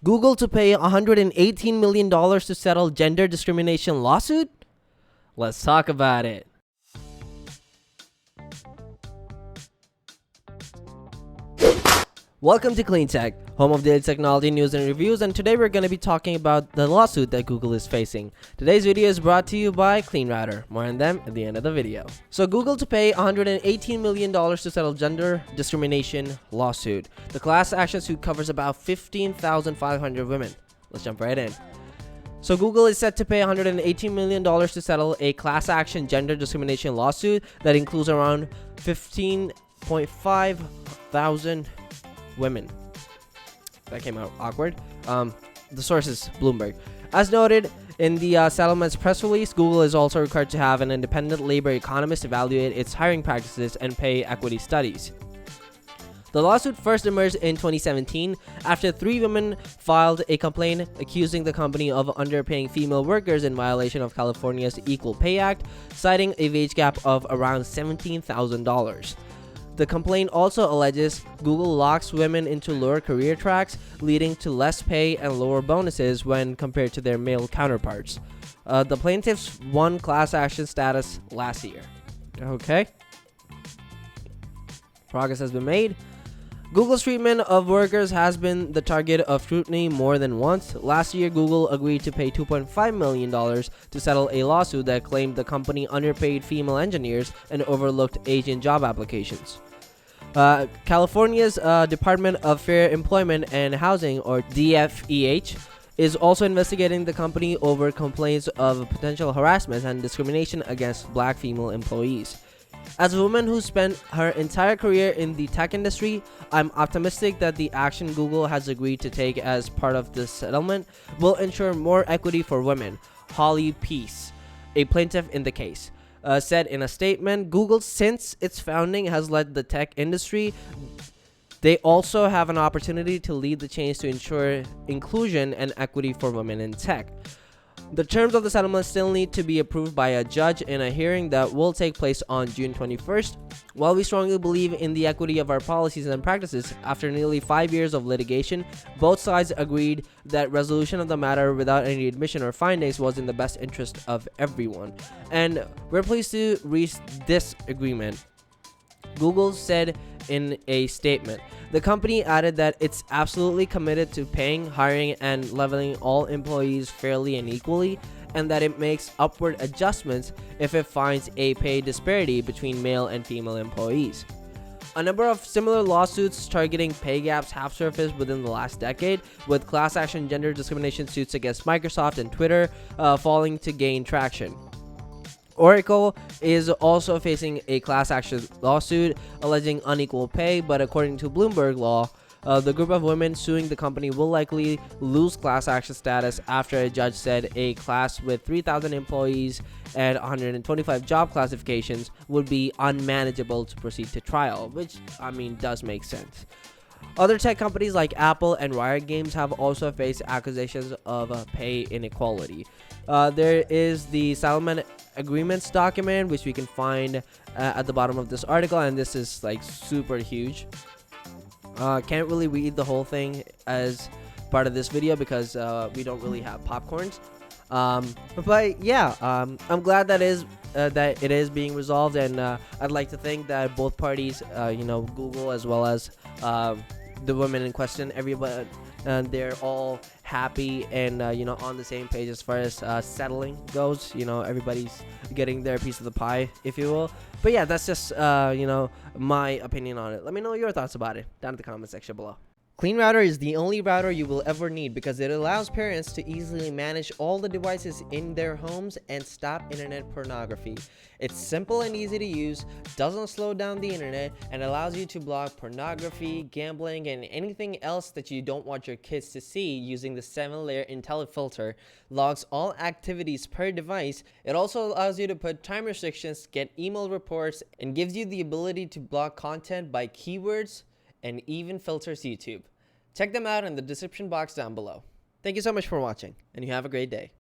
Google to pay $118 million to settle gender discrimination lawsuit? Let's talk about it. Welcome to Clean Tech, home of daily technology news and reviews, and today we're going to be talking about the lawsuit that Google is facing. Today's video is brought to you by Clean Router. More on them at the end of the video. So Google to pay $118 million to settle gender discrimination lawsuit. The class action suit covers about 15,500 women. Let's jump right in. So Google is set to pay $118 million to settle a class action gender discrimination lawsuit that includes around 15.5 thousand women. That came out awkward. The source is Bloomberg. As noted in the settlement's press release, Google is also required to have an independent labor economist evaluate its hiring practices and pay equity studies. The lawsuit first emerged in 2017 after 3 women filed a complaint accusing the company of underpaying female workers in violation of California's Equal Pay Act, citing a wage gap of around $17,000. The complaint also alleges Google locks women into lower career tracks, leading to less pay and lower bonuses when compared to their male counterparts. The plaintiffs won class action status last year. Okay. Progress has been made. Google's treatment of workers has been the target of scrutiny more than once. Last year, Google agreed to pay $2.5 million to settle a lawsuit that claimed the company underpaid female engineers and overlooked Asian job applications. California's Department of Fair Employment and Housing, or DFEH, is also investigating the company over complaints of potential harassment and discrimination against black female employees. As a woman who spent her entire career in the tech industry, I'm optimistic that the action Google has agreed to take as part of this settlement will ensure more equity for women. Holly Peace, a plaintiff in the case, said in a statement, Google, since its founding, has led the tech industry. They also have an opportunity to lead the change to ensure inclusion and equity for women in tech. The terms of the settlement still need to be approved by a judge in a hearing that will take place on June 21st. While we strongly believe in the equity of our policies and practices, after nearly 5 years of litigation, both sides agreed that resolution of the matter without any admission or findings was in the best interest of everyone. And we're pleased to reach this agreement, Google said in a statement. The company added that it's absolutely committed to paying, hiring, and leveling all employees fairly and equally, and that it makes upward adjustments if it finds a pay disparity between male and female employees. A number of similar lawsuits targeting pay gaps have surfaced within the last decade, with class action gender discrimination suits against Microsoft and Twitter falling to gain traction. Oracle is also facing a class action lawsuit alleging unequal pay, but according to Bloomberg Law, the group of women suing the company will likely lose class action status after a judge said a class with 3,000 employees and 125 job classifications would be unmanageable to proceed to trial, which, I mean, does make sense. Other tech companies like Apple and Riot Games have also faced accusations of pay inequality. There is the settlement agreements document, which we can find at the bottom of this article, and this is like super huge. Can't really read the whole thing as part of this video because we don't really have popcorns. But yeah, I'm glad that it is being resolved, and I'd like to think that both parties, Google as well as the women in question, everybody, they're all happy and on the same page as far as settling goes. Everybody's getting their piece of the pie, if you will. But yeah, that's just my opinion on it. Let me know your thoughts about it down in the comment section below. Clean Router is the only router you will ever need because it allows parents to easily manage all the devices in their homes and stop internet pornography. It's simple and easy to use, doesn't slow down the internet, and allows you to block pornography, gambling, and anything else that you don't want your kids to see using the 7-layer IntelliFilter. Logs all activities per device. It also allows you to put time restrictions, get email reports, and gives you the ability to block content by keywords, and even filters YouTube. Check them out in the description box down below. Thank you so much for watching, and you have a great day.